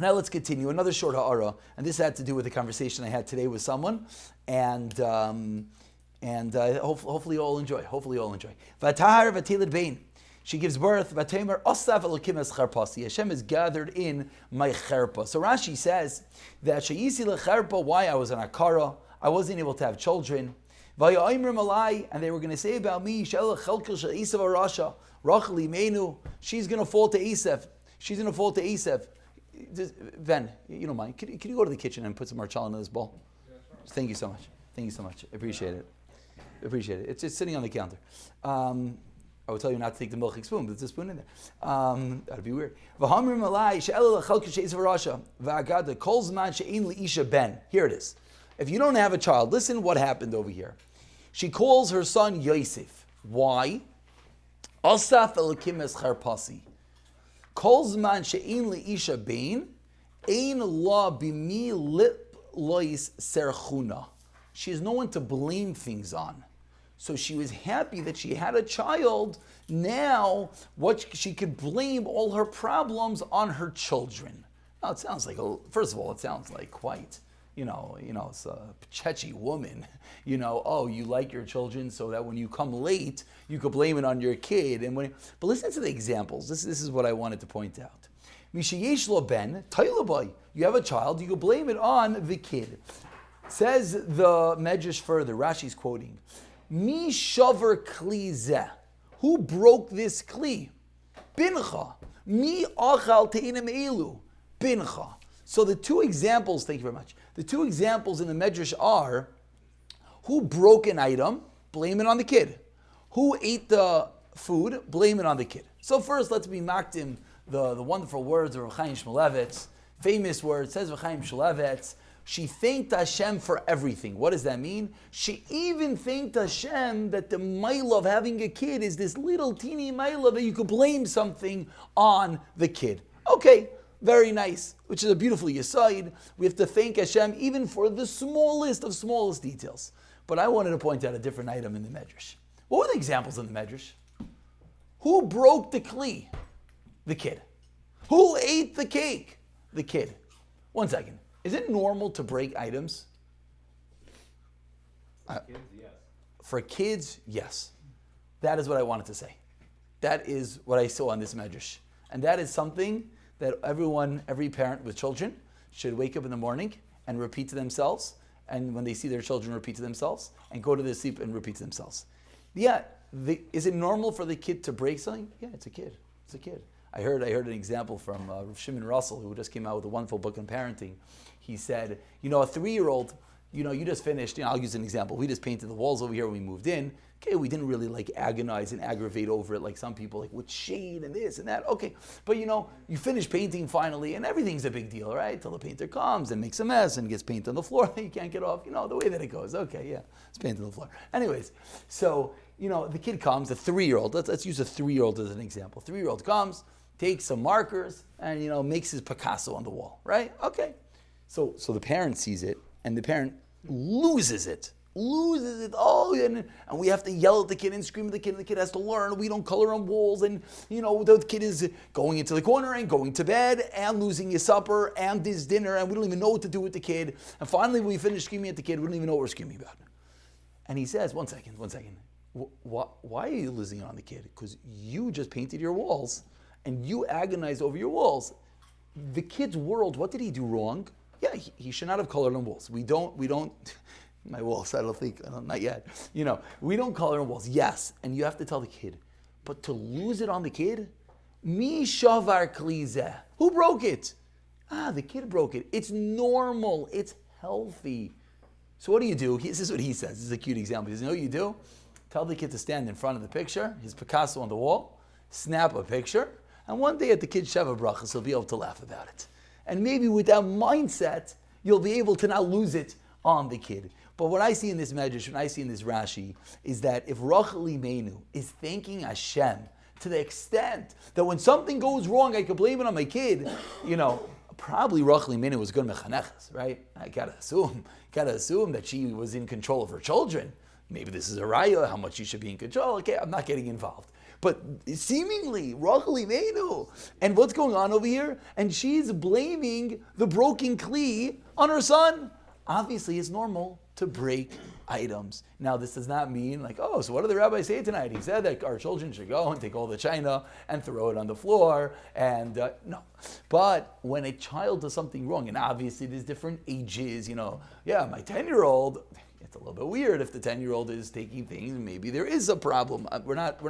Now let's continue. Another short ha'ara, and this had to do with a conversation I had today with someone, and hopefully you all enjoy. Vatahar v'tilid bein. She gives birth. Vatemer osav elokim es charpasi. Hashem is gathered in my cherpa. So Rashi says that she'isi lecharpa. Why? I was an akara. I wasn't able to have children. Vaya'imrim alai, and they were going to say about me, she'el chelkel she'esav arasha Rachel imenu. She's going to fall to Esav. Ben, you don't mind. Can you go to the kitchen and put some marchala in this bowl? Yeah, sure. Thank you so much. Appreciate it. It's just sitting on the counter. I would tell you not to take the milking spoon, but there's a spoon in there. That'd be weird. Here it is. If you don't have a child, listen what happened over here. She calls her son Yosef. Why? Asaf elokim es charpasi. Kol zman she'in le'isha bein, ein la bimi lip lois serchuna. She has no one to blame things on. So she was happy that she had a child. Now, she could blame all her problems on her children. Now, it sounds like, first of all, it sounds like quite, it's a Chechi woman. Oh, you like your children so that when you come late, you could blame it on your kid. But listen to the examples. This is what I wanted to point out. Mishayesh lo ben, tailabai. You have a child, you could blame it on the kid. Says the Medrash further, Rashi's quoting, Mi shavar kli zeh. Who broke this kli? Bincha. Mi achal te'inem elu. Bincha. So the two examples, thank you very much. The two examples in the Medrash are, who broke an item? Blame it on the kid. Who ate the food? Blame it on the kid. So first, let's be makdim the wonderful words of Rav Chaim Shmulevitz. Famous words, says Rav Chaim Shmulevitz, she thanked Hashem for everything. What does that mean? She even thanked Hashem that the maila of having a kid is this little teeny maila that you could blame something on the kid. Okay, very nice, which is a beautiful yesod. We have to thank Hashem even for the smallest of smallest details. But I wanted to point out a different item in the Medrash. What were the examples in the Medrash? Who broke the kli? The kid. Who ate the cake? The kid. 1 second. Is it normal to break items? Kids, yes. For kids, yes. That is what I wanted to say. That is what I saw on this Medrash. And that is something that every parent with children should wake up in the morning and repeat to themselves. And when they see their children, repeat to themselves. And go to their sleep and repeat to themselves. Yeah, is it normal for the kid to break something? Yeah, it's a kid. I heard an example from Rav Shimon Russell, who just came out with a wonderful book on parenting. He said, a 3-year-old, you just finished, I'll use an example. We just painted the walls over here when we moved in. Okay, we didn't really agonize and aggravate over it like some people, with shade and this and that. Okay, but you finish painting finally and everything's a big deal, right? Till the painter comes and makes a mess and gets paint on the floor that you can't get off, the way that it goes. Okay, yeah, it's paint on the floor. Anyways, so, the kid comes, a 3-year-old, let's use a 3-year-old as an example. 3-year-old comes, takes some markers and, makes his Picasso on the wall, right? Okay. So the parent sees it and the parent loses it. Oh, and we have to yell at the kid and scream at the kid, and the kid has to learn. We don't color on walls, and the kid is going into the corner and going to bed and losing his supper and his dinner, and we don't even know what to do with the kid. And finally, when we finish screaming at the kid, we don't even know what we're screaming about. And he says, one second. Why are you losing it on the kid? Because you just painted your walls and you agonized over your walls. The kid's world, what did he do wrong? Yeah, he should not have colored on walls. We don't. My walls, I don't think, not yet. We don't color on walls. Yes, and you have to tell the kid. But to lose it on the kid? Mi shavar klizeh. Who broke it? The kid broke it. It's normal. It's healthy. So what do you do? This is what he says. This is a cute example. He says, what you do? Tell the kid to stand in front of the picture, his Picasso on the wall, snap a picture, and one day at the kid's Sheva Brachas, he'll be able to laugh about it. And maybe with that mindset, you'll be able to not lose it on the kid. But what I see in this Medrash, what I see in this Rashi, is that if Rachel Imenu is thanking Hashem to the extent that when something goes wrong, I could blame it on my kid, probably Rachel Imenu was good mechaneches, right? I gotta assume that she was in control of her children. Maybe this is a raya, how much she should be in control. Okay, I'm not getting involved. but seemingly, Rachel Imenu. And what's going on over here? And she's blaming the broken kli on her son. Obviously, it's normal to break items. Now, this does not mean like, oh, so what did the rabbi say tonight? He said that our children should go and take all the china and throw it on the floor. And no. But when a child does something wrong, and obviously there's different ages, my 10-year-old, it's a little bit weird if the 10-year-old is taking things. Maybe there is a problem. We're not,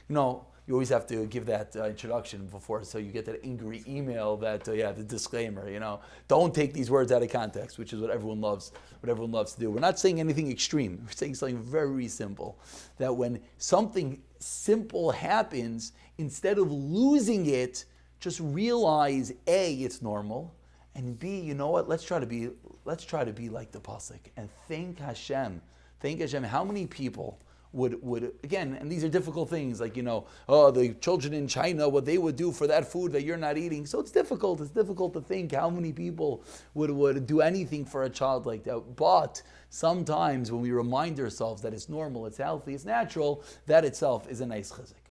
you always have to give that introduction before, so you get that angry email that, the disclaimer, don't take these words out of context, which is what everyone loves to do. We're not saying anything extreme. We're saying something very simple, that when something simple happens, instead of losing it, just realize, A, it's normal, and B, you know what, let's try to be like the pasuk, and thank Hashem, how many people would again, and these are difficult things, like, the children in China, what they would do for that food that you're not eating. So it's difficult to think how many people would do anything for a child like that. But sometimes when we remind ourselves that it's normal, it's healthy, it's natural, that itself is a nice chizuk.